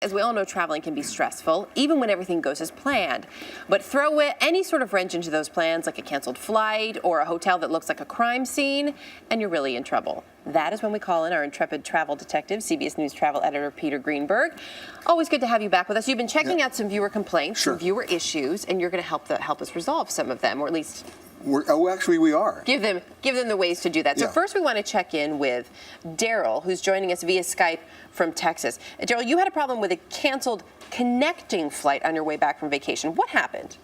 as we all know, traveling can be stressful, even when everything goes as planned. But throw any sort of wrench into those plans, like a canceled flight or a hotel that looks like a crime scene, and you're really in trouble. That is when we call in our intrepid travel detective, CBS News travel editor Peter Greenberg. Always good to have you back with us. You've been checking out some viewer complaints, some viewer issues, and you're going to help us resolve some of them, or at least actually, we are. Give them the ways to do that. So first we want to check in with Daryl, who's joining us via Skype from Texas. Daryl, you had a problem with a canceled connecting flight on your way back from vacation. What happened?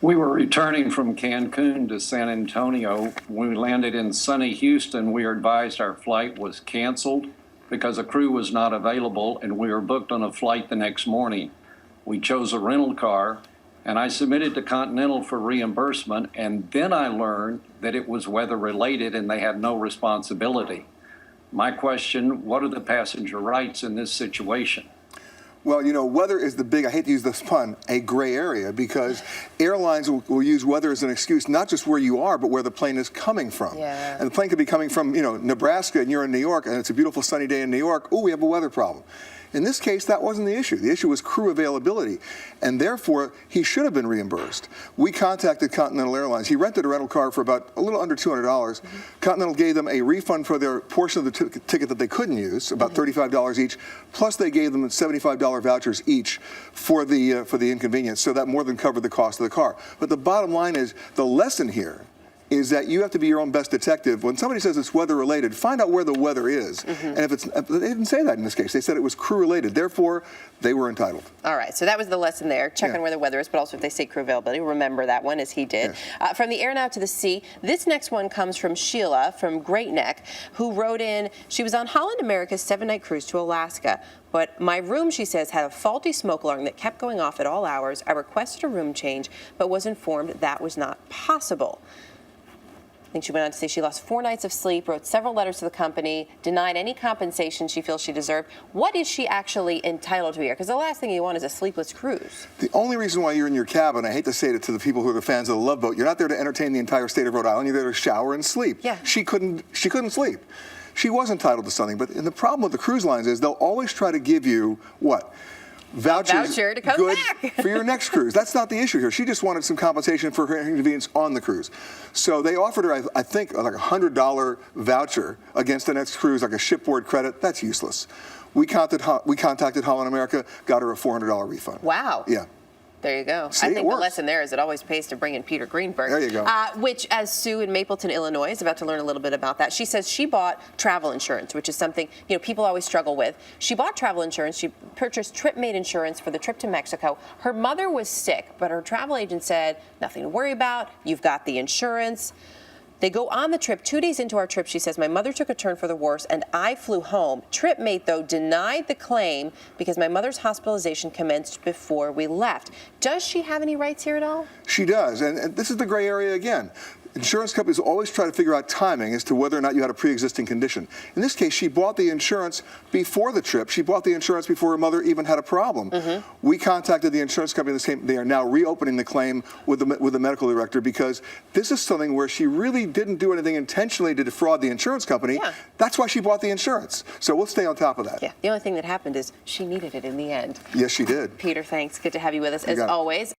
We were returning from Cancun to San Antonio. When we landed in sunny Houston, we were advised our flight was canceled because a crew was not available, and we were booked on a flight the next morning. We chose a rental car, and I submitted to Continental for reimbursement, and then I learned that it was weather-related and they had no responsibility. My question, what are the passenger rights in this situation? Well, you know, weather is the big, I hate to use this pun, a gray area, because airlines will use weather as an excuse, not just where you are, but where the plane is coming from. Yeah. And the plane could be coming from, you know, Nebraska, and you're in New York, and it's a beautiful sunny day in New York. Oh, we have a weather problem. In this case, that wasn't the issue. The issue was crew availability, and therefore, he should have been reimbursed. We contacted Continental Airlines. He rented a rental car for about a little under $200. Continental gave them a refund for their portion of the ticket that they couldn't use, about $35 each, plus they gave them $75 vouchers each for the inconvenience, so that more than covered the cost of the car. But the bottom line is, the lesson here is that you have to be your own best detective. When somebody says it's weather related, find out where the weather is. And if they didn't say that in this case. They said it was crew related. Therefore, they were entitled. All right, so that was the lesson there. Check on where the weather is, but also if they say crew availability, remember that one, as he did. From the air now to the sea, this next one comes from Sheila from Great Neck, who wrote in, she was on Holland America's 7-night cruise to Alaska. But my room, she says, had a faulty smoke alarm that kept going off at all hours. I requested a room change, but was informed that was not possible. I think she went on to say she lost 4 nights of sleep, wrote several letters to the company, denied any compensation she feels she deserved. What is she actually entitled to here? Because the last thing you want is a sleepless cruise. The only reason why you're in your cabin, I hate to say it to the people who are the fans of the Love Boat, you're not there to entertain the entire state of Rhode Island. You're there to shower and sleep. Yeah. She couldn't sleep. She was entitled to something. But the problem with the cruise lines is they'll always try to give you what? Voucher to come good back for your next cruise. That's not the issue here. She just wanted some compensation for her inconvenience on the cruise. So they offered her, I think, like a $100 voucher against the next cruise, like a shipboard credit. That's useless. We contacted Holland America, got her a $400 refund. Wow. Yeah. There you go. See, I think the lesson there is it always pays to bring in Peter Greenberg. There you go. Which, as Sue in Mapleton, Illinois, is about to learn a little bit about that. She says she bought travel insurance, which is something people always struggle with. She bought travel insurance. She purchased TripMate insurance for the trip to Mexico. Her mother was sick, but her travel agent said, nothing to worry about. You've got the insurance. They go on the trip. 2 days into our trip, she says, my mother took a turn for the worse, and I flew home. TripMate, though, denied the claim because my mother's hospitalization commenced before we left. Does she have any rights here at all? She does, and this is the gray area again. Insurance companies always try to figure out timing as to whether or not you had a pre-existing condition. In this case, she bought the insurance before the trip. She bought the insurance before her mother even had a problem. We contacted the insurance company. They are now reopening the claim with the medical director because this is something where she really didn't do anything intentionally to defraud the insurance company. That's why she bought the insurance. So we'll stay on top of that. Yeah, the only thing that happened is she needed it in the end. Yes, she did. Peter, thanks. Good to have you with us as always.